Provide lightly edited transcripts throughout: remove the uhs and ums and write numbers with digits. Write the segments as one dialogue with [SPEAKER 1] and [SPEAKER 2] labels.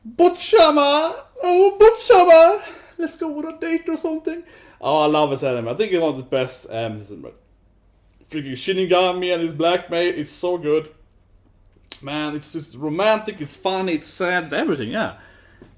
[SPEAKER 1] Botchama! Oh, Botchama! Let's go on a date or something. Oh, I love this anime. I think it's one of the best animes. Freaking Shinigami and his black mate is so good. Man, it's just romantic, it's funny, it's sad, it's everything, yeah.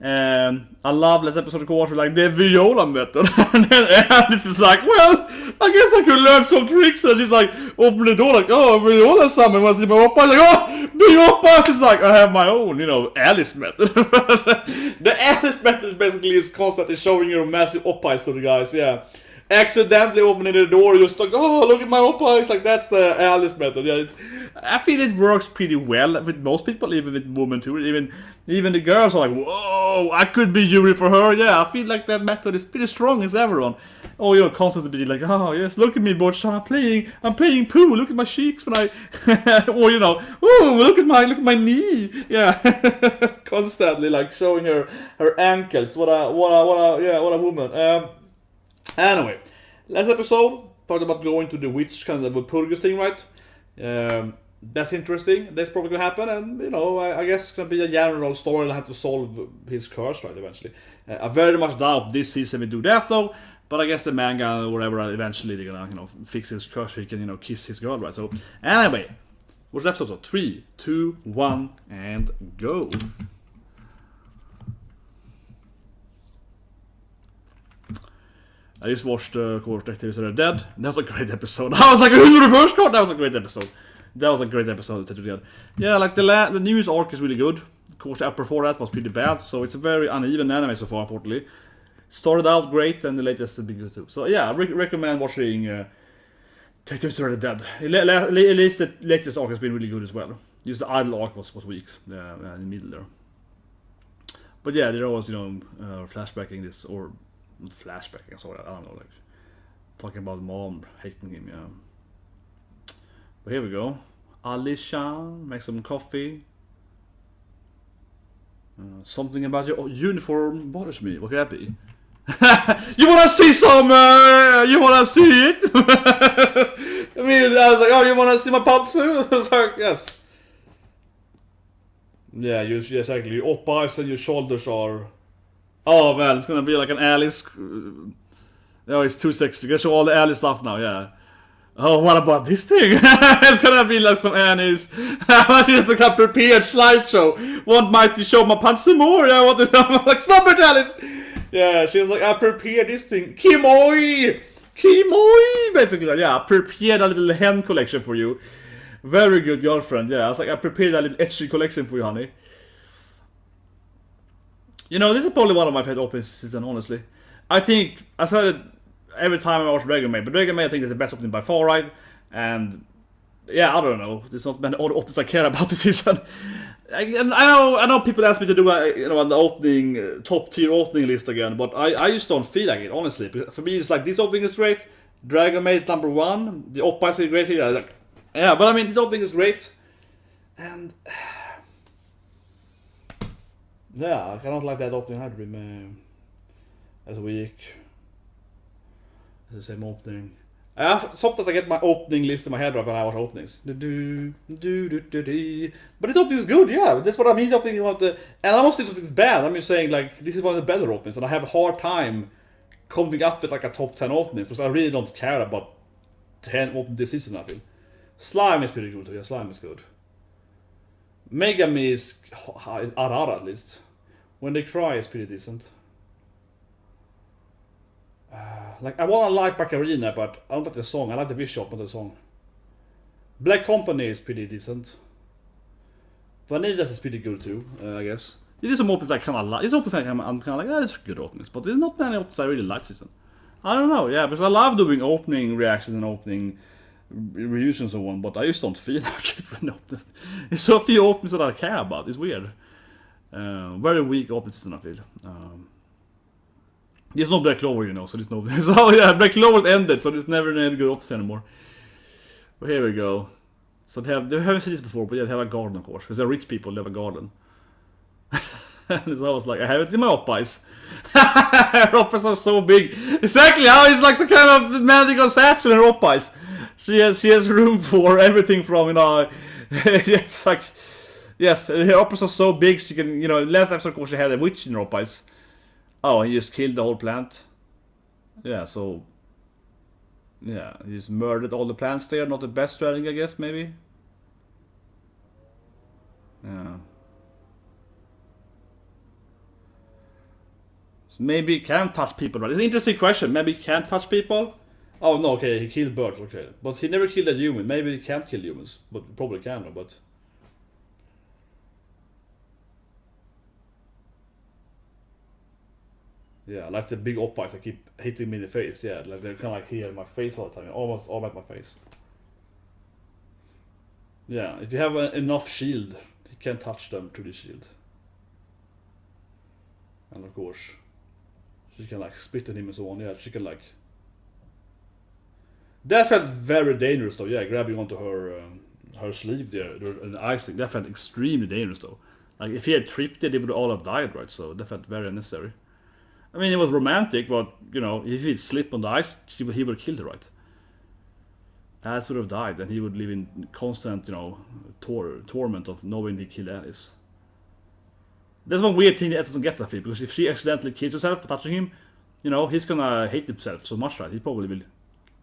[SPEAKER 1] I love this episode of Koharu, like the viola method. And then Alice is like, well, I guess I could learn some tricks. And she's like, open the door, like, oh, viola summon. When I see my oppa, like, oh, viola. She's like, I have my own, you know, Alice method. The Alice method is basically is constantly showing your massive oppas to the guys, yeah. Accidentally opening the door, just like, oh, look at my oppa. It's like, that's the Alice method, yeah. I feel it works pretty well with most people, even with women too. Even the girls are like, whoa, I could be Yuri for her. Yeah, I feel like that method is pretty strong as everyone. Oh, you know, constantly be like, oh yes, look at me, Botchan, I'm playing poo. Look at my cheeks when I, or you know, oh, look at my knee. Yeah, constantly like showing her ankles. What a woman. Anyway, last episode talked about going to the witch kind of a purgus thing, right? That's interesting. That's probably gonna happen, and you know, I guess it's gonna be a general story. I'll have to solve his curse, right? Eventually, I very much doubt this season we do that though. But I guess the manga or whatever, eventually they're gonna, you know, fix his curse so he can, you know, kiss his girl, right? So anyway, what's the episode? So 3, 2, 1, and go. I just watched Court Detectives Are Dead. That was a great episode. I was like, who's the first card? That was a great episode. That was a great episode of Dead. Yeah, like the newest arc is really good. Of course, the upper before that was pretty bad, so it's a very uneven anime so far, unfortunately. Started out great, and the latest has been good too. So yeah, I recommend watching Detectives Are Dead. At least the latest arc has been really good as well. Just the idle arc was weak in the middle there. But yeah, they're always, you know, flashbacking this, or flashbacking, sorry, I don't know, like talking about mom hating him, yeah. But here we go. Alishan, make some coffee. Something about your uniform bothers me. What could that be? You wanna see some? You wanna see it? I mean, I was like, oh, you wanna see my pantsuit? I was like, yes. Yeah, yes, exactly. Your oppas and your shoulders are. Oh man, it's gonna be like an Alice. No, it's too sexy. You can show all the Alice stuff now, yeah. Oh, what about this thing? It's gonna be like some Annie's. She's like a prepared slideshow. Want Mike to show my pants some more? Yeah, what is I'm like, stop it, Alice! Yeah, she's like, I prepared this thing. Kimoi! Basically, yeah, I prepared a little hen collection for you. Very good girlfriend, yeah. I was like, I prepared a little etchy collection for you, honey. You know, this is probably one of my favorite openings season, honestly. I think, I said it every time I watch Dragon Maid, but Dragon Maid I think is the best opening by far, right? And yeah, I don't know. There's not many other openings I care about this season. I know people ask me to do an opening top tier opening list again, but I just don't feel like it, honestly. For me, it's like this opening is great. Dragon Maid is number 1. The oppas is great here. Like, yeah, but I mean, this opening is great, and yeah, I cannot like that opening either. As weak. It's the same opening. Sometimes I get my opening list in my head right when I watch openings. But this opening is good, yeah. That's what I mean. And I must think something is bad. I'm just saying, like, this is one of the better openings, and I have a hard time coming up with like a top 10 openings because I really don't care about 10 openings this season. I feel Slime is pretty good too. Yeah, Slime is good. Megami is Arara at least. When They Cry is pretty decent. Like, I wanna like Baccarina, but I don't like the song. I like the visual, not the song. Black Company is pretty decent. Vanilla is pretty good too, I guess. It is some openings I kinda like. It's openings I'm kinda like, oh, it's good openings, but there's not many openings I really like this season. I don't know, yeah, because I love doing opening reactions and opening reviews and so on, but I just don't feel like it for an opening. There's so few openings that I care about. It's weird. Very weak openings season, I feel. There's no Black Clover, you know, so there's no... So yeah, Black Clover ended, so there's never any good options anymore. But here we go. So they haven't seen this before, but yeah, they have a garden, of course. Because they're rich people, they have a garden. And so I was like, I have it in my oppas. Her oppas are so big. Exactly how it's like some kind of magical statue in her oppas. She has room for everything from, you know... It's like... Yes, her oppas are so big she can, you know, last episode of course she had a witch in her oppas. Oh, he just killed the whole plant. Yeah, so... Yeah, he just murdered all the plants there, not the best strategy I guess, maybe? Yeah. So maybe he can touch people, right? It's an interesting question, maybe he can't touch people? Oh no, okay, he killed birds, okay. But he never killed a human, maybe he can't kill humans. But probably can, but... Yeah, like the big oppas that keep hitting me in the face, yeah. Like they're kind of like here in my face all the time, almost all at my face. Yeah, if you have enough shield, you can touch them to the shield. And of course, she can like spit at him and so on, yeah, she can like... That felt very dangerous though, yeah, grabbing onto her her sleeve there, and icing, that felt extremely dangerous though. Like if he had tripped it, they would all have died, right? So that felt very unnecessary. I mean, it was romantic, but, you know, if he'd slip on the ice, he would have killed her, right? Alice would have died, and he would live in constant, you know, torment of knowing he killed Alice. That's one weird thing that doesn't get that feel, because if she accidentally kills herself by touching him, you know, he's gonna hate himself so much, right? He probably will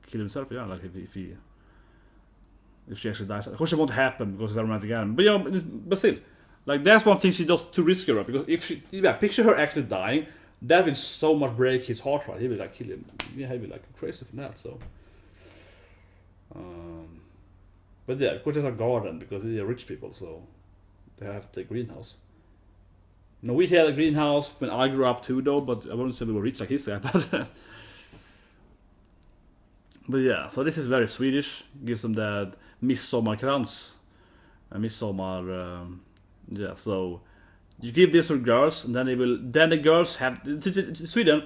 [SPEAKER 1] kill himself, yeah, like if she actually dies. Of course it won't happen, because it's a romantic anime, but, you know, but still. Like, that's one thing she does too risky, right? Because if she, yeah, picture her actually dying, that will so much break his heart, right? He will like kill him. Yeah, he will like crazy for that. So, but yeah, of course there's a garden because they're rich people, so they have to take greenhouse. No, we had a greenhouse when I grew up too, though. But I wouldn't say we were rich like his guy. But yeah, so this is very Swedish. Gives them that midsommarkrans, midsommar. Yeah, so. You give this to girls, and then they will. Then the girls have Sweden.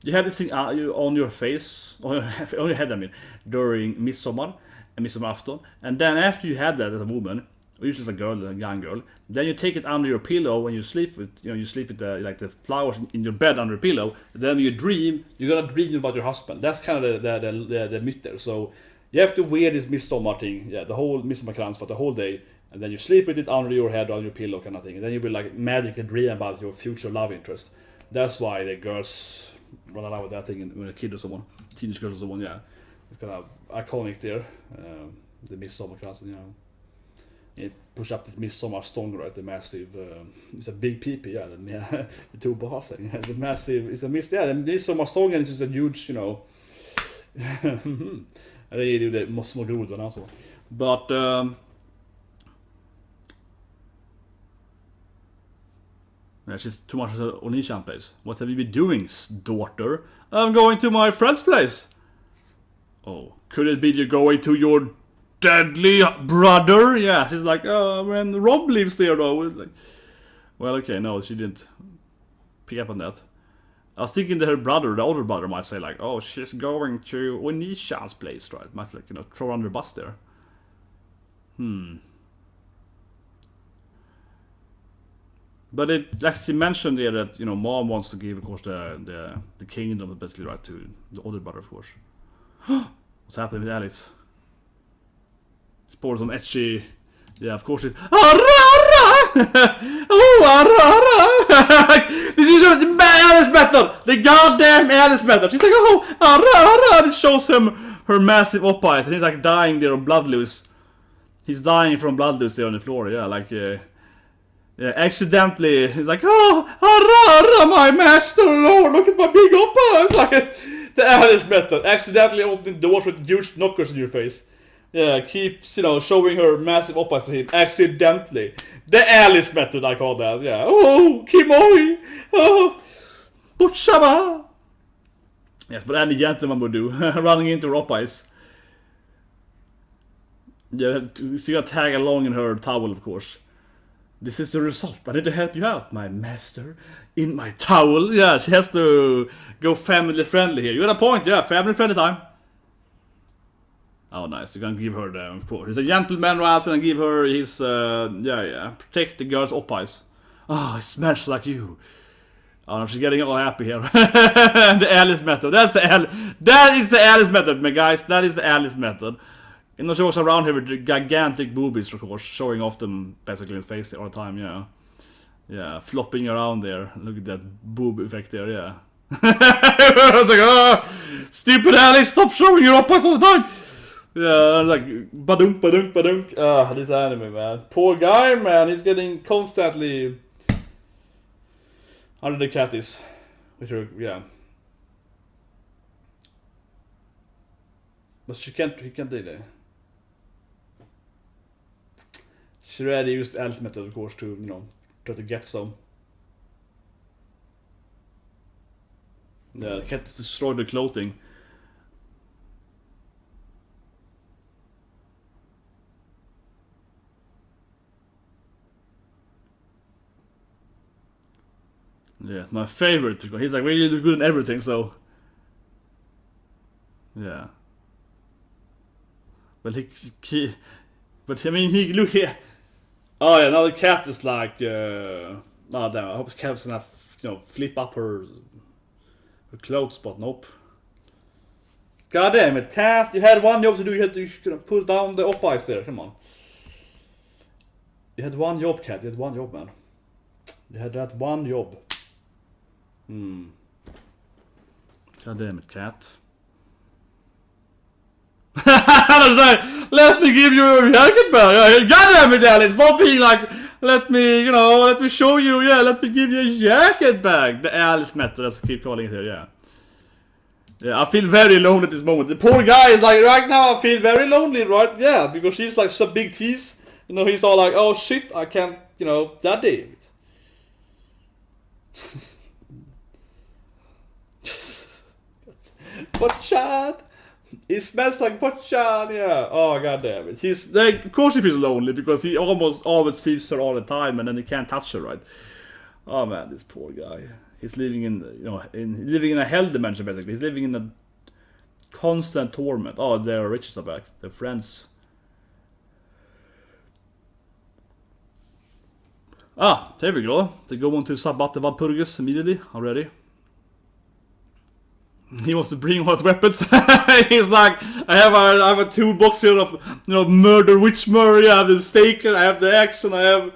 [SPEAKER 1] You have this thing on your face, on your head. I mean, during midsommar and midsommarafton, and then after you have that as a woman, or usually as a girl, a young girl, then you take it under your pillow when you sleep with. You know, you sleep with like the flowers in your bed under your pillow. Then when you dream, you're gonna dream about your husband. That's kind of the myth there. So you have to wear this midsommar thing, yeah, the whole midsommarkrans for the whole day. And then you sleep with it under your head, on your pillow kind of thing. And then you will like magically dream about your future love interest. That's why the girls run around with that thing when a kid or someone, teenage girls or someone, yeah. It's kind of iconic there. The midsommarkrans, you know. You push up the midsommarstång, right? The massive, it's a big peepee, yeah. The two bars, yeah. The massive, it's a the midsommarstången is just a huge, you know. Det är ju det små grodorna alltså. But, yeah, she's too much of an Onishan place. What have you been doing, daughter? I'm going to my friend's place. Oh, could it be you're going to your deadly brother? Yeah, she's like, oh, when Rob lives there though. It's like, well, okay, no, she didn't pick up on that. I was thinking that her brother, the older brother, might say like, oh, she's going to Onishan's place, right? Might like, you know, throw her under the bus there. But it actually mentioned there that, you know, mom wants to give, of course, the kingdom basically, right, to the older brother, of course. What's happening with Alice? She pours some etchy. Yeah, of course it's. Oh, this is the Alice method! The goddamn Alice method! She's like, oh, and it shows him her massive op-eyes, and he's like dying there on blood loose. He's dying from blood loose there on the floor, yeah, like. Yeah, accidentally, he's like, oh, my master, Lord, look at my big oppa. It's like the Alice method. Accidentally opening doors with huge knockers in your face. Yeah, keeps, you know, showing her massive oppas to him. Accidentally. The Alice method, I call that, yeah. Oh, Kimoi. Oh, Botchaba. Yes, but any gentleman would do. Running into her oppas. Yeah, she got tag along in her towel, of course. This is the result. I need to help you out, my master. In my towel. Yeah, she has to go family friendly here. You got a point, yeah. Family friendly time. Oh, nice. You're gonna give her the, of course. He's a gentleman, right? And give her his, protect the girl's oppies. Oh, it smells like you. Oh, no, she's getting all happy here. The Alice method. That is the Alice method, my guys. That is the Alice method. You know, she walks around here with gigantic boobies, of course, showing off them basically in his face all the time, yeah. Yeah, flopping around there. Look at that boob effect there, yeah. I was like, oh, stupid Alice, stop showing your oppas all the time! Yeah, I was like, badunk, badunk, badunk. Ah, this anime, man. Poor guy, man, he's getting constantly under the catties. Which are, yeah. But he can't do that. She already used Alice method, of course, to, you know, try to get some. Yeah, the cat destroyed the clothing. Yeah, it's my favorite because he's like really good in everything, so. Yeah. But but I mean, look here. Oh yeah, now the cat is like, oh damn, I hope the cat's gonna, you know, flip up her clothes, but nope. God damn it, cat, you had one job to do, you had to put down the oppies there, come on. You had one job, cat, you had one job, man. You had that one job. God damn it, cat. Let me give you a jacket back. God damn it, Alice, stop being like, let me show you, yeah, let me give you a jacket back. The Alice method, as I keep calling it here, yeah. Yeah, I feel very alone at this moment. The poor guy is like, right now I feel very lonely, right? Yeah, because she's like some big tease. You know, he's all like, oh shit, I can't, you know, daddy. Botchan! It smells like Botchan, yeah. Oh god damn it. He's like, of course he feels lonely because he almost always sees her all the time and then he can't touch her, right? Oh man, this poor guy. He's living in, you know, living in a hell dimension basically. He's living in a constant torment. Oh, their riches are back. Their friends. Ah, there we go. They go on to Sabbath the Valpurgis immediately already. He wants to bring hot weapons. He's like, I have a toolbox here of, you know, murder, witch murder. I have the stake, and I have the axe, and I have.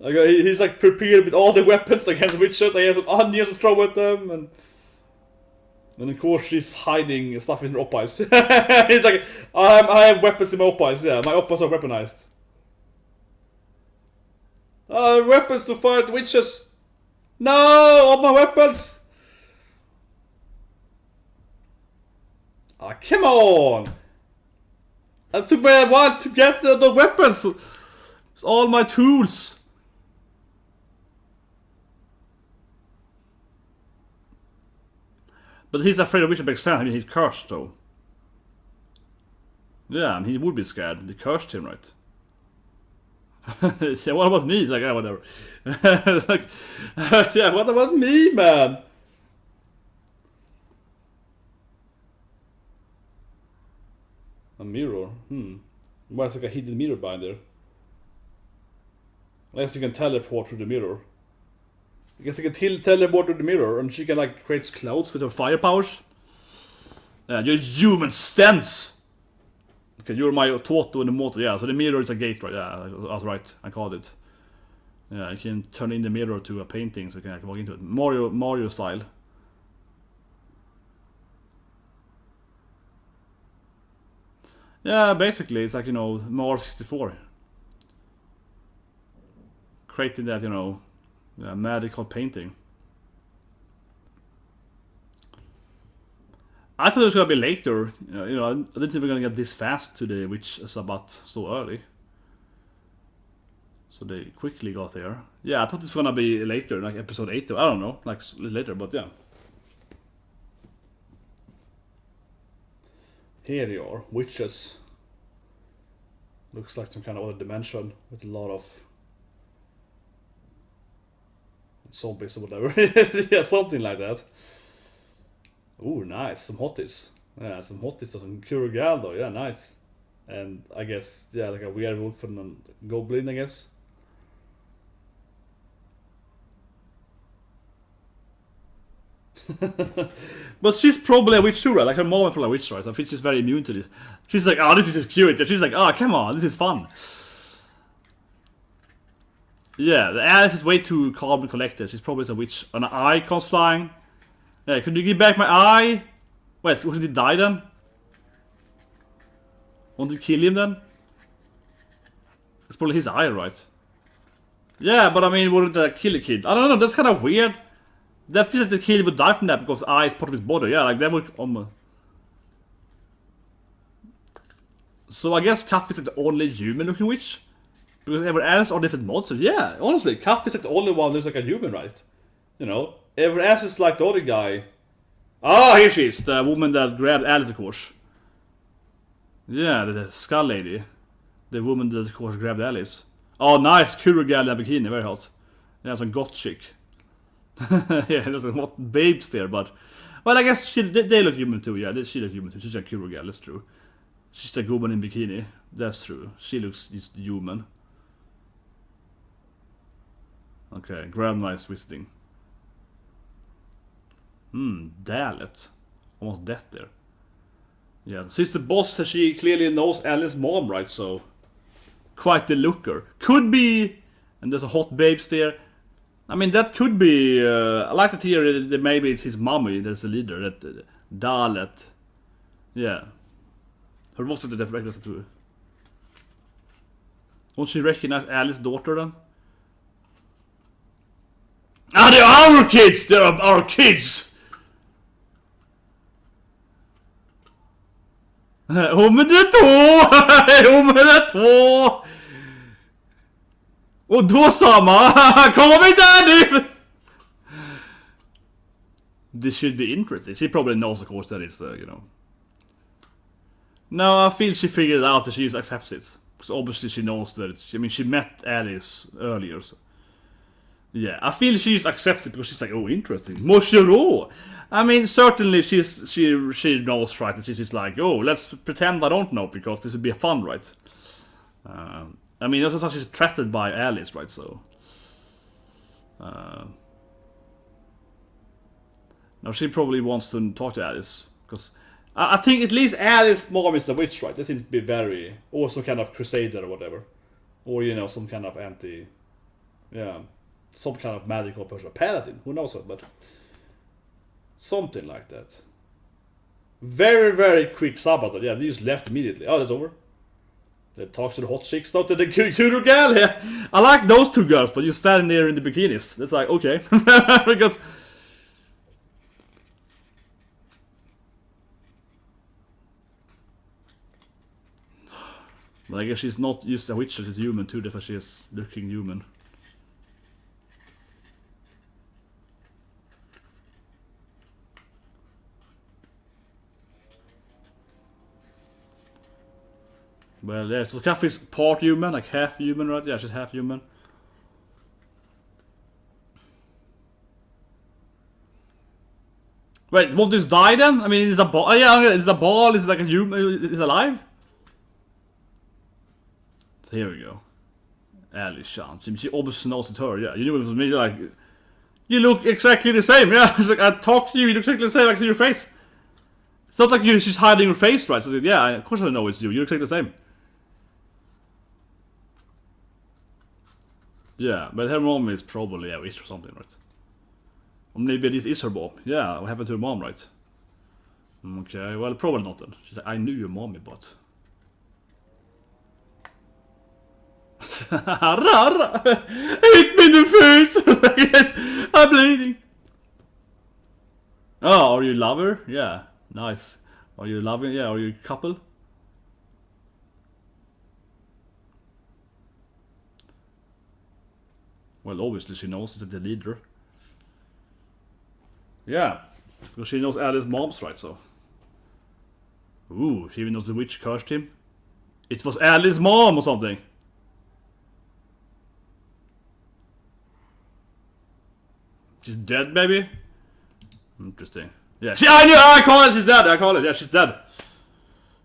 [SPEAKER 1] He's like prepared with all the weapons against witches. He has some onions to throw at them, and of course she's hiding stuff in her oppies. He's like, I have weapons in my oppies. Yeah, my oppies are weaponized. Weapons to fight witches. No, all my weapons. Ah, come on! I took my one to get the weapons! It's all my tools! But he's afraid of witch back then. I mean, he's cursed though. Yeah, and he would be scared. They cursed him, right? Yeah, what about me? He's like, yeah, whatever. Like, yeah, what about me, man? A mirror? Why is like a hidden mirror behind there? I guess you can teleport through the mirror. I guess you can teleport through the mirror and she can like create clouds with her fire powers. You're human stance! Okay, you're my Toto in the motor, yeah, so the mirror is a gate, right? Yeah, I was right, I called it. Yeah, you can turn in the mirror to a painting so you can walk into it. Mario style. Yeah, basically, it's like, you know, Mario 64. Creating that, you know, magical painting. I thought it was gonna be later. You know, I didn't think we were gonna get this fast to the Witch Sabbath so early. So they quickly got there. Yeah, I thought it's gonna be later, like episode 8 or I don't know, like later, but yeah. Here they are, witches. Looks like some kind of other dimension with a lot of zombies or whatever. Yeah, something like that. Ooh, nice, some hotties. Yeah, some hotties, some Kuro though. Yeah, nice. And I guess, yeah, like a werewolf and a goblin, I guess. But she's probably a witch too, right? Like her mom is probably a witch, right? I think she's very immune to this. She's like, oh, this is cute. And she's like, oh, come on, this is fun. Yeah, the Alice is way too calm and collected. She's probably a witch. An eye comes flying. Yeah, could you give back my eye? Wait, was he die then? Want to kill him then? It's probably his eye, right? Yeah, but I mean, wouldn't that kill a kid? I don't know, that's kind of weird. That feels like the kid would die from that because eye is part of his body. Yeah, like that would... So I guess Kaff is like the only human-looking witch? Because everyone else are different monsters. Yeah, honestly, Kaff is like the only one who's like a human, right? You know? Everyone else is like the other guy. Ah, here she is, the woman that grabbed Alice, of course. Yeah, the skull lady. The woman that, of course, grabbed Alice. Oh, nice, Kuro gal in a bikini, very hot. Yeah, some goth chick. Yeah, there's some hot babes there, but... Well, I guess they look human too, yeah, she looks human too. She's a Kuro gal, that's true. She's a woman in bikini, that's true. She looks just human. Okay, grandma is visiting. Daleth. Almost death there. Yeah, since the boss, she clearly knows Alice's mom, right, so... Quite the looker. Could be... And there's a hot babes there. I mean, that could be... I like that here, that maybe it's his mommy that's the leader. That Daleth. Yeah. Her voice is the director too. Won't she recognize Alice's daughter then? Ah, they're our kids! They're our kids! Omedeto! Och då samma! Kom inte nu! This should be interesting. She probably knows, of course, that it's, you know... No, I feel she figured it out that she just accepts it. Because obviously she knows that it's... I mean, she met Alice earlier, so... Yeah, I feel she just accepts it because she's like, oh, interesting. Moshiro! I mean, certainly she knows, right? And she's just like, oh, let's pretend I don't know because this would be fun, right? I mean, also she's threatened by Alice, right? So, now she probably wants to talk to Alice because I think at least Alice's mom is the witch, right? They seem to be very, or some kind of crusader or whatever, or you know, some kind of some kind of magical person, a paladin. Who knows what, but. Something like that. Very, very quick Sabbath. Yeah, they just left immediately. Oh, that's over. They talks to the hot chicks, not to the Kuro gal. Yeah. I like those two girls, but you standing there in the bikinis. That's like, okay. Because... But I guess she's not used to a witch, she's human too, therefore she is looking human. Well, yeah, so Kaff is part human, like half human, right? Yeah, she's half human. Wait, won't this die then? I mean, is the ball? Yeah, is the ball? Is it like a human? Is it alive? So here we go. Alice Chan. She obviously knows it's her. Yeah, you knew it was me. Like, you look exactly the same. Yeah, it's like I talked to you. You look exactly the same. I see your face. It's not like she's hiding her face, right? So yeah, of course I know it's you. You look exactly the same. Yeah, but her mom is probably a witch or something, right? Or maybe this is her mom. Yeah, what happened to her mom, right? Okay, well, probably not then. She's like, I knew your mommy, but... Hit me in the face! Yes, I'm bleeding! Oh, are you a lover? Yeah, nice. Are you loving? Yeah, are you a couple? Well, obviously she knows it's the leader. Yeah, because she knows Alice's mom's, right, so... Ooh, she even knows the witch cursed him. It was Alice's mom or something. She's dead, maybe? Interesting. Yeah, I call it, she's dead, I call it, yeah, she's dead.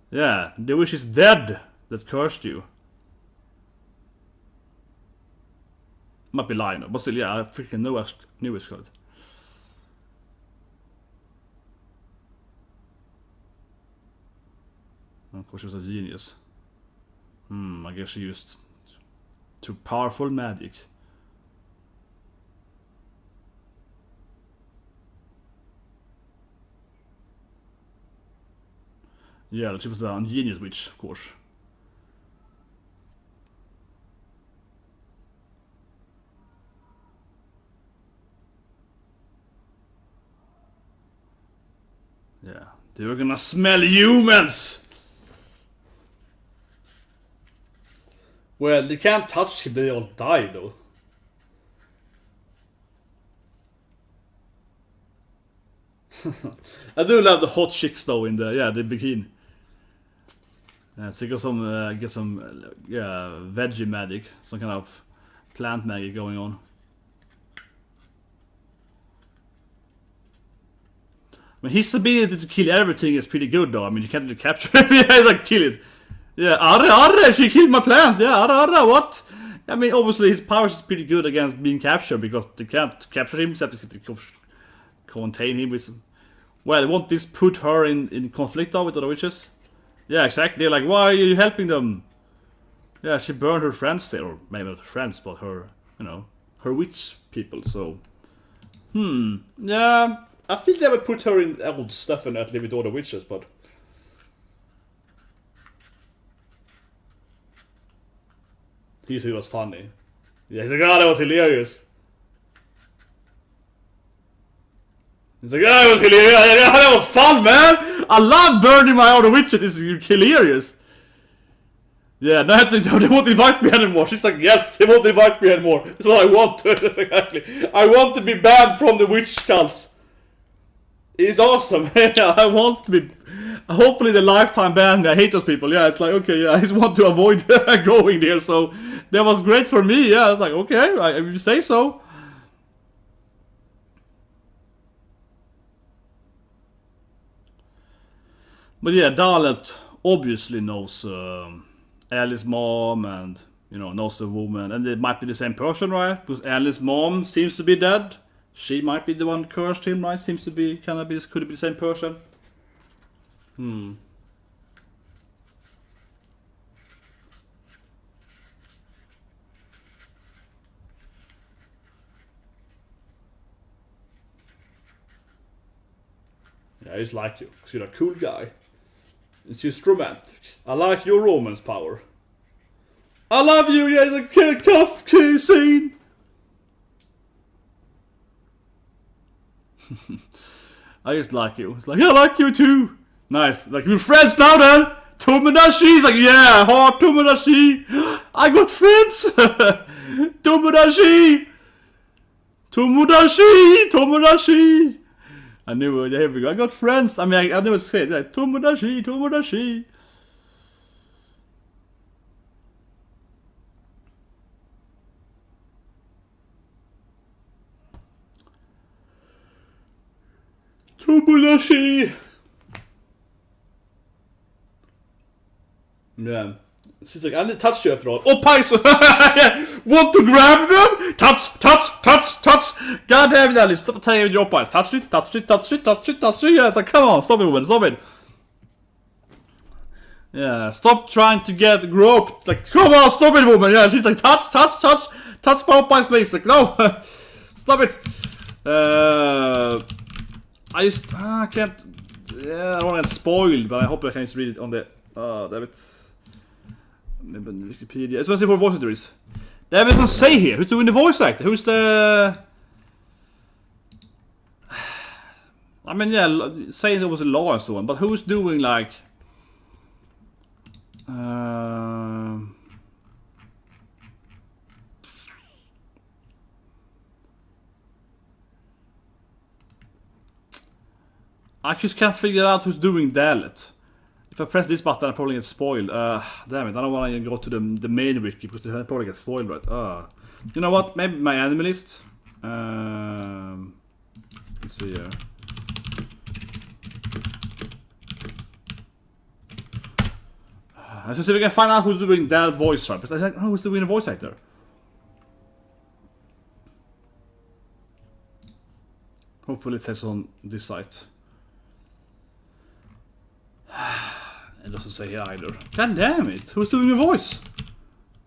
[SPEAKER 1] Yeah, the witch is dead that cursed you. Might be lying, but still, yeah, I freaking knew it. Of course, she was a genius. I guess she used too powerful magic. Yeah, she was a genius witch, of course. Yeah, they were gonna smell humans! Well, they can't touch him, they all die though. I do love the hot chicks though in the bikini. So you get some veggie magic, some kind of plant magic going on. I mean, his ability to kill everything is pretty good though. I mean, you can't really capture it. He's like, kill it. Yeah, arre, she killed my plant. Yeah, arre, what? I mean, obviously his powers is pretty good against being captured because they can't capture him except to contain him with... Well, won't this put her in conflict though with other witches? Yeah, exactly. Like, why are you helping them? Yeah, she burned her friends there. Or maybe not her friends, but her, her witch people, so... Yeah, I think they would put her in odds, definitely, with all the witches, but... He said it was funny. Yeah, he's like, oh, that was hilarious. He's like, oh, that was hilarious. Yeah, that was fun, man. I love burning my other witches. This is hilarious. Yeah, no, they won't invite me anymore. She's like, yes, they won't invite me anymore. That's what I want. Exactly. I want to be banned from the witch cults. It's awesome. I want to be... Hopefully the lifetime ban. I hate those people. Yeah, it's like, okay, yeah, I just want to avoid going there. So that was great for me. Yeah, I was like, okay, if you say so. But yeah, Daleth obviously knows Alice's mom and, knows the woman. And it might be the same person, right? Because Alice's mom seems to be dead. She might be the one who cursed him, right? Seems to be, could it be the same person? Yeah, I just like you, because you're a cool guy. It's just romantic. I like your romance power. I love you, yeah, the cuff key scene. I just like you. It's like, I like you too. Nice. Like, we're friends now then. Tomodachi. He's like, yeah, hard Tomodachi. I got friends. Tomodachi. Tomodachi. I knew it. Here we go. I got friends. I mean, I never said that. Tomodachi. Tomodachi. Yeah. She's like, I didn't touch you after all. Oh, Pies! Want to grab them? Touch! God damn it, Alice. Stop telling me your pies. Touch it. Yeah, it's like, come on, stop it, woman. Stop it. Yeah, stop trying to get groped. Like, come on, stop it, woman. Yeah, she's like, touch my pies, please. Like, no. Stop it. I can't. Yeah, I don't want to get spoiled, but I hope I can just read it on the. Damn it. Wikipedia. I just want to see what voice actor is. They haven't even say here. Who's doing the voice actor? Who's the. I mean, yeah, saying it was a law and so on, but who's doing like. I just can't figure out who's doing Daleth. If I press this button, I probably get spoiled. Damn it, I don't want to go to the main wiki because I probably get spoiled, right? You know what? Maybe my anime list. Let's see here. Let's see if we can find out who's doing that voice, right? But I think, who's doing the voice actor? Hopefully it says on this site. And doesn't say here either. God damn it! Who's doing the voice?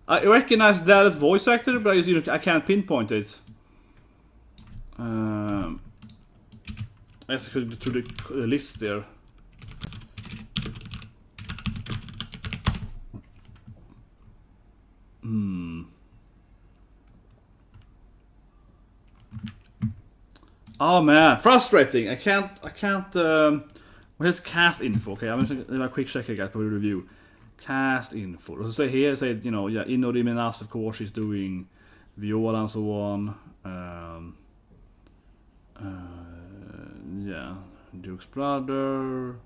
[SPEAKER 1] I recognize Daleth's voice actor, but I can't pinpoint it. I guess I could go through the list there. Oh man, frustrating. I can't. Where's cast info? Okay, I'm just gonna a quick check here, guys, for the review. Cast info. Let's say here, say, you know, yeah, Inoue Minas, of course, she's doing viola and so on. Yeah, Duke's brother.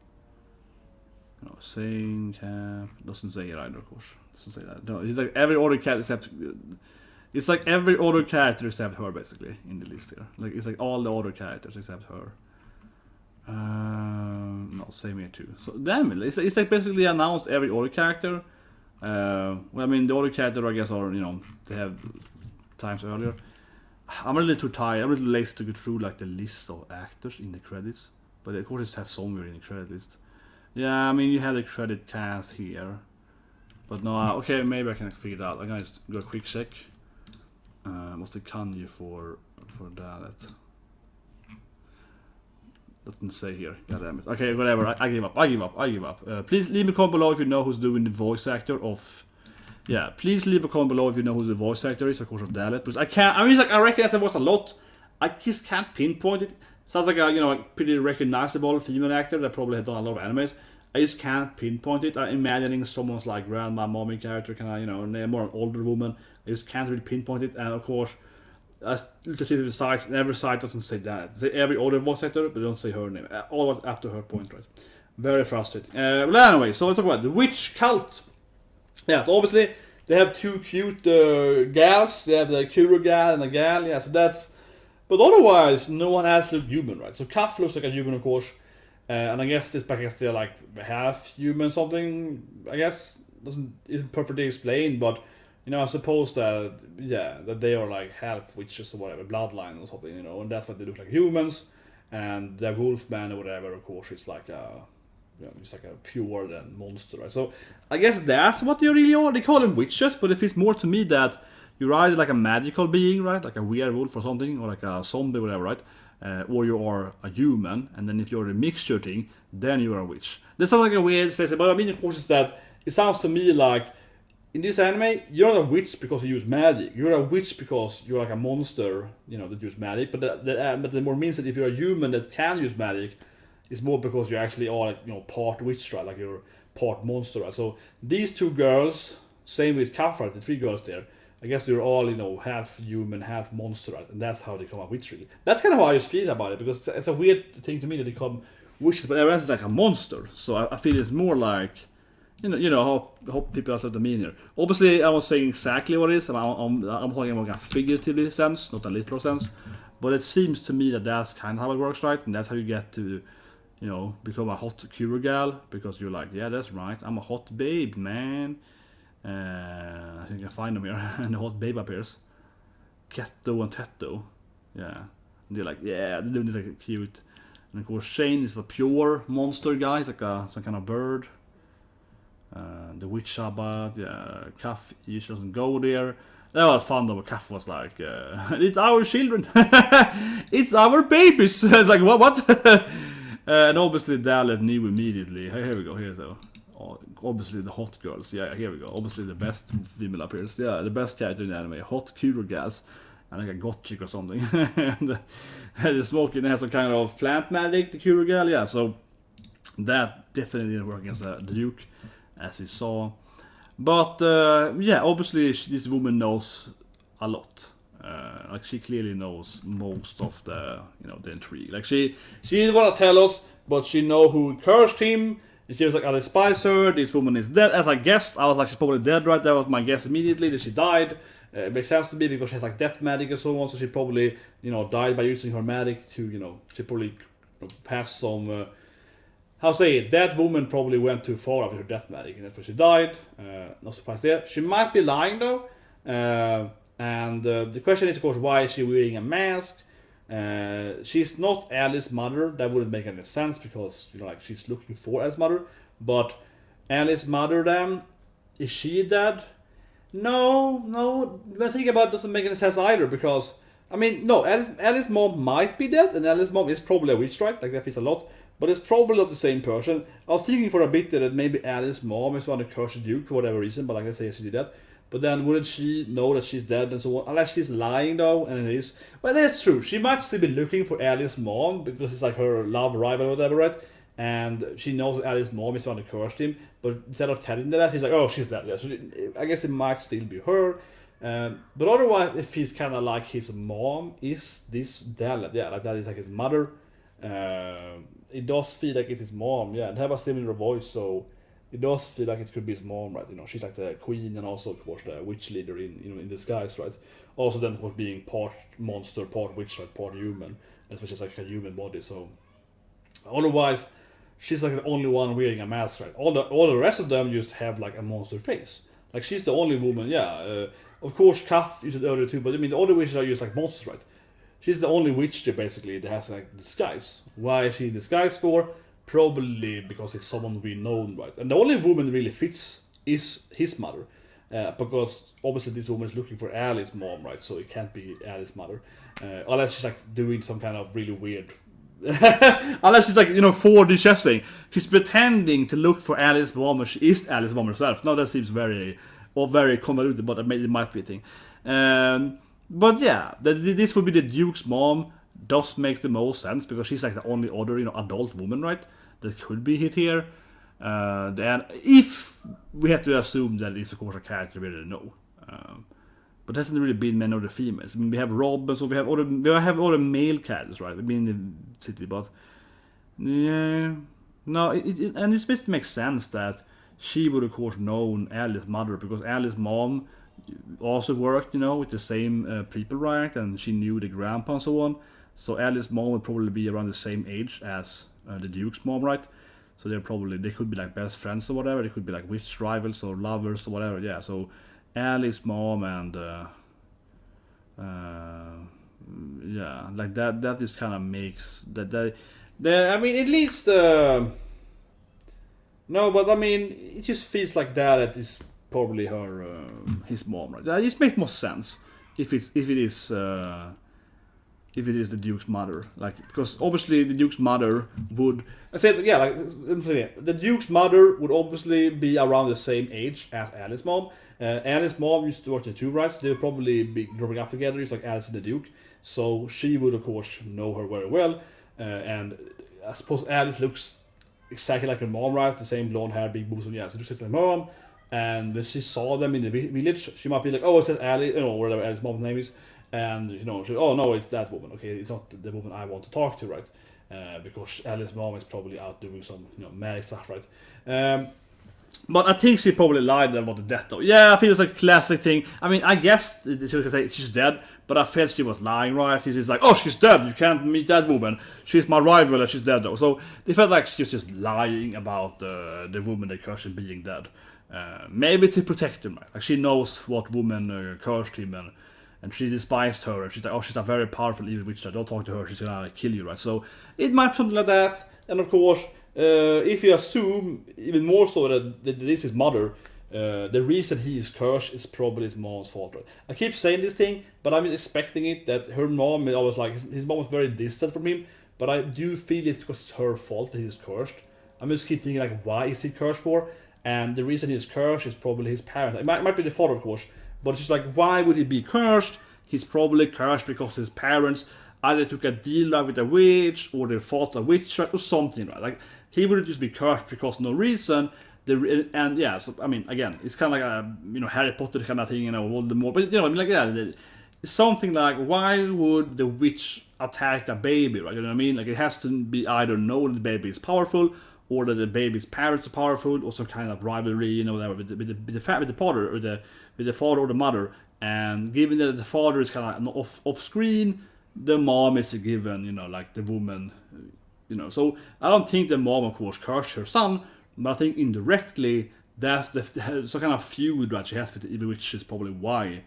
[SPEAKER 1] You know, Saint Cap. Doesn't say it either, of course. Doesn't say that. No, it's like every other character except. It's like every other character except her, basically, in the list here. Like it's like all the other characters except her. No, same here too. So damn it, it's like basically announced every other character. Well, I mean the other character, I guess, are, you know, they have times earlier. I'm a little too tired. I'm a little lazy to go through like the list of actors in the credits, but of course it has somewhere in the credit list. Yeah, I mean you have the credit cast here, but no. Okay, maybe I can figure it out. I'm gonna just go a quick check. What's the kanji for Daleth? Doesn't say here. God damn it. Okay, whatever. I give up. I give up. Please leave a comment below if you know who's doing the voice actor of. Yeah, please leave a comment below if you know who the voice actor is, of course, of Daleth. But I can't. I mean, like I recognize the voice a lot. I just can't pinpoint it. Sounds like a, you know, a pretty recognizable female actor that probably has done a lot of animes. I just can't pinpoint it. I'm imagining someone's like grandma, mommy character, kind of, you know, more an older woman. I just can't really pinpoint it. And of course, as the sites, and every site doesn't say that. They say every other voice actor, but they don't say her name. All up to her point, right? Very frustrating. Well, anyway, so let's talk about the witch cult. Yeah, so obviously they have two cute gals. They have the Kuro gal and the gal. Yeah, so that's. But otherwise, no one else looks human, right? So Kaf looks like a human, of course. And I guess this back is still like half human something. I guess isn't perfectly explained, but you know, I suppose that that they are like half witches or whatever, bloodline or something, you know, and that's why they look like humans. And the wolfman or whatever, of course, is like a, you know, it's like a pure then monster, right? So I guess that's what they really are. They call them witches, but it feels more to me that you're either like a magical being, right, like a werewolf or something, or like a zombie, whatever, right? Or you are a human, and then if you're a mixture thing, then you are a witch. This sounds like a weird space, but I mean, of course, is that it sounds to me like in this anime, you're not a witch because you use magic. You're a witch because you're like a monster, you know, that use magic. But that more means that if you're a human that can use magic, it's more because you actually are, like, you know, part witch, right? Like you're part monster, right? So these two girls, same with Kafra, the three girls there. I guess they're all, you know, half human, half monster, right? And that's how they come up witch, really. That's kind of how I just feel about it, because it's a weird thing to me that they come witches, but everyone's like a monster. So I feel it's more like, you know how people are the mean here. Obviously, I was saying exactly what it is. I'm talking about a figuratively sense, not a literal sense. But it seems to me that that's kind of how it works, right? And that's how you get to, you know, become a hot Kuro gal, because you're like, yeah, that's right, I'm a hot babe, man. I think I can find them here, and the hot babe appears. Ketto and Tetto, yeah. And they're like, yeah, they're doing this like cute. And of course, Shane is a pure monster guy, he's like some kind of bird. The witch Sabbath, yeah. Kaf usually doesn't go there. That was fun though. Kaf was like, it's our children, it's our babies. It's like what? And obviously Daleth knew immediately. Here we go. Here's though. Obviously the hot girls. Yeah, here we go. Obviously the best female appears. Yeah, the best character in the anime. Hot Kuro gals. And like a gothic or something. And they're smoking. They have some kind of plant magic, the Kuro gal. Yeah, so that definitely didn't work against the Duke, as we saw. But yeah, obviously this woman knows a lot. Like she clearly knows most of the, you know, the intrigue. Like she didn't want to tell us, but she know who cursed him. And she was like, I despise her, this woman is dead. As I guessed, I was like, she's probably dead, right? That was my guess immediately, that she died. It makes sense to me because she has like death magic and so on, so she probably, you know, died by using her magic to, you know, she probably passed some, how say it, that woman probably went too far after her death magic, and that's why she died. No surprise there. She might be lying though, and the question is, of course, why is she wearing a mask? She's not Alice's mother. That wouldn't make any sense because, you know, like she's looking for Alice's mother. But Alice's mother then, is she dead? No, when I think about it, doesn't make any sense either, because, I mean, no, Alice's mom might be dead, and Alice's mom is probably a witch, right? Like, that fits a lot, but it's probably not the same person. I was thinking for a bit that maybe Alice's mom is one of the cursed Duke for whatever reason, but like I say, she did that. But then wouldn't she know that she's dead and so on? Unless she's lying though, and it is. Well, that's true. She might still be looking for Alice's mom, because it's like her love rival or whatever, right? And she knows that Alice's mom is the one who cursed him, but instead of telling her that, he's like, oh, she's dead. Yeah, so I guess it might still be her. But otherwise, if he's kind of like his mom, is this Daleth? Yeah, like that is like his mother. It does feel like it's his mom, yeah, and have a similar voice, so it does feel like it could be his mom, right? You know, she's like the queen and also, of course, the witch leader in disguise, right? Also, then, of course, being part monster, part witch, right? Part human, that's why she's like a human body. So, otherwise, she's like the only one wearing a mask, right? All the rest of them just have like a monster face. Like, she's the only woman, yeah. Of course, Kath used it earlier too, but I mean, the other witches are just like monsters, right? She's the only witch there, basically, that has like disguise. Why is she disguised for? Probably because it's someone we know, right? And the only woman that really fits is his mother. Because obviously this woman is looking for Alice's mom, right? So it can't be Alice's mother. Unless she's like doing some kind of really weird... Unless she's like, 4D chessing. She's pretending to look for Alice's mom, but she is Alice's mom herself. Now that seems very convoluted, but it might be a thing. But yeah, this would be the Duke's mom. Does make the most sense, because she's like the only other, adult woman, right? That could be hit here. Then, if we have to assume that it's, of course, a character we already know. But there hasn't really been many other females. I mean, we have Rob, and so we have other male characters, right? I mean, in the city, but yeah, no, and it just makes sense that she would, of course, known Alice's mother, because Alice's mom also worked, with the same people, right? And she knew the grandpa and so on. So Alice's mom would probably be around the same age as the Duke's mom, right? So they could be like best friends or whatever. They could be like witch rivals or lovers or whatever. Yeah. So Alice's mom and yeah, like that. That just kind of makes that. I mean, at least no, but I mean, it just feels like that is probably her his mom, right? That just makes more sense if it is the Duke's mother, like, because obviously the Duke's mother would, I said, yeah, like, the Duke's mother would obviously be around the same age as Alice's mom. Alice's mom used to work the two, right? So they would probably be growing up together, just like Alice and the Duke. So she would, of course, know her very well. And I suppose Alice looks exactly like her mom, right? The same blonde hair, big boobs, and yeah, so just like her mom. And when she saw them in the village, she might be like, oh, it's that Alice, whatever Alice's mom's name is. And, she, oh no, it's that woman. Okay, it's not the woman I want to talk to, right? Because Alice's mom is probably out doing some, mad stuff, right? But I think she probably lied about the death, though. Yeah, I feel it's like a classic thing. I mean, I guess she could say she's dead, but I felt she was lying, right? She's just like, oh, she's dead. You can't meet that woman. She's my rival, and she's dead, though. So they felt like she's just lying about the woman they cursed him being dead. Maybe to protect him, right? Like, she knows what woman cursed him, and she despised her, and she's like, oh, she's a very powerful evil witch, don't talk to her, she's gonna kill you, right? So it might be something like that. And of course, if you assume even more so that this is his mother, the reason he is cursed is probably his mom's fault, right? I keep saying this thing, but I'm expecting it that her mom, I was like, his mom was very distant from him, but I do feel it's because it's her fault that he's cursed. I'm just keep thinking, like, why is he cursed for? And the reason he's cursed is probably his parents. It might be the father, of course. But it's just like, why would he be cursed? He's probably cursed because his parents either took a deal with a witch, or they fought a witch, right, or something, right? Like, he wouldn't just be cursed because no reason. And yeah, so I mean, again, it's kind of like a Harry Potter kind of thing, Voldemort. But I mean, like, yeah, it's something like, why would the witch attack a baby, right? You know what I mean? Like, it has to be either know that the baby is powerful, or that the baby's parents are powerful, or some kind of rivalry, whatever, with the father, or with the father or the mother. And given that the father is kind of off screen, the mom is given, like the woman, So I don't think the mom, of course, cursed her son, but I think indirectly that's some kind of feud that she has with the evil witch is probably why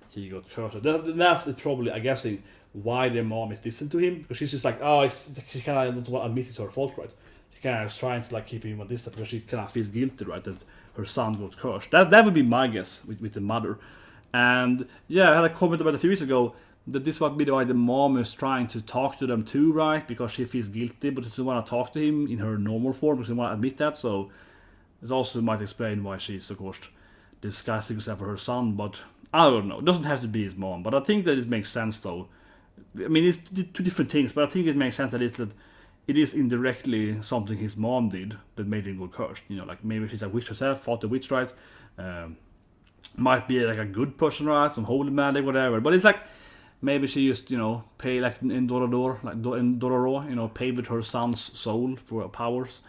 [SPEAKER 1] he got cursed. That's probably, I guessing, why the mom is distant to him, because she's just like, oh, she kind of doesn't want to admit it's her fault, right? She kind of trying to like keep him on this because she kind of feels guilty, right, that her son got cursed. That would be my guess with the mother. And yeah, I had a comment about a few weeks ago that this might be why the mom is trying to talk to them too, right? Because she feels guilty, but doesn't want to talk to him in her normal form because she doesn't want to admit that. So it also might explain why she's, of course, disguising herself for her son. But I don't know. It doesn't have to be his mom. But I think that it makes sense, though. I mean, it's two different things, but I think it makes sense that it is indirectly something his mom did that made him go cursed. You know, like maybe she's a witch herself, fought the witch, right? Might be like a good person, right? Some holy magic, whatever. But it's like maybe she just, you know, pay like in Dororo, like in Dororo, you know, pay with her son's soul for powers.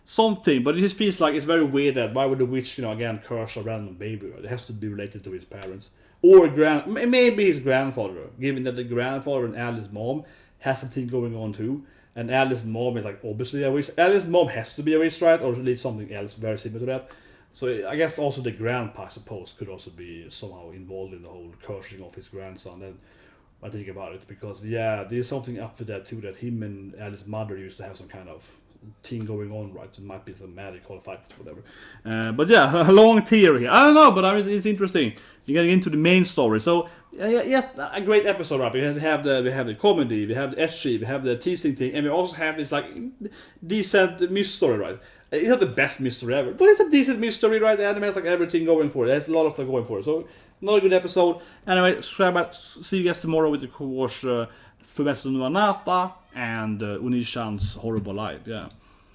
[SPEAKER 1] Something, but it just feels like it's very weird that why would the witch, you know, again curse a random baby? Right? It has to be related to his parents. Or maybe his grandfather, given that the grandfather and Alice's mom has something going on too. And Alice's mom is like obviously a witch. Alice's mom has to be a witch, right? Or at least something else very similar to that. So I guess also the grandpa, I suppose, could also be somehow involved in the whole cursing of his grandson. And I think about it because, yeah, there's something up to that too, that him and Alice's mother used to have some kind of thing going on, right? It might be some magic or fight, whatever. But yeah, a long theory. I don't know, but I mean, it's interesting. You're getting into the main story. So yeah, a great episode, right? We have the comedy, we have the ecchi, we have the teasing thing, and we also have this like decent mystery, right? It's not the best mystery ever, but it's a decent mystery, right? The anime has like everything going for it. There's a lot of stuff going for it. So another good episode. Anyway, subscribe. See you guys tomorrow with the course Fumetsu no Anata and Unishan's Horrible Life. Yeah.